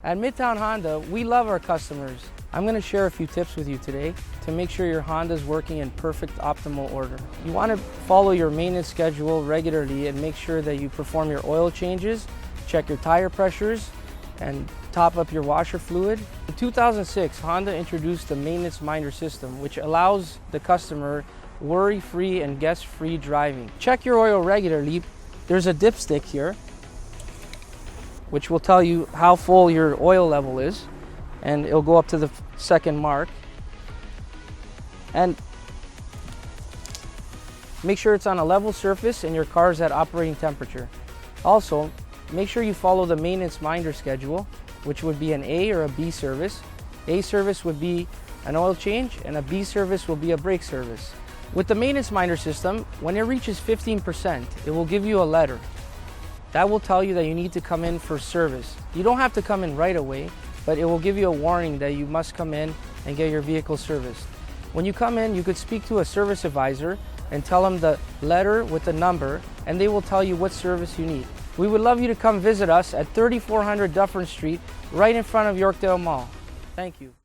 At Midtown Honda, we love our customers. I'm going to share a few tips with you today to make sure your Honda is working in perfect optimal order. You want to follow your maintenance schedule regularly and make sure that you perform your oil changes, check your tire pressures, and top up your washer fluid. In 2006, Honda introduced the maintenance minder system, which allows the customer worry-free and guest-free driving. Check your oil regularly. There's a dipstick here, which will tell you how full your oil level is, and it'll go up to the second mark. And make sure it's on a level surface and your car's at operating temperature. Also, make sure you follow the maintenance minder schedule, which would be an A or a B service. A service would be an oil change, and a B service will be a brake service. With the maintenance minder system, when it reaches 15%, it will give you a letter. That will tell you that you need to come in for service. You don't have to come in right away, but it will give you a warning that you must come in and get your vehicle serviced. When you come in, you could speak to a service advisor and tell them the letter with the number, and they will tell you what service you need. We would love you to come visit us at 3400 Dufferin Street, right in front of Yorkdale Mall. Thank you.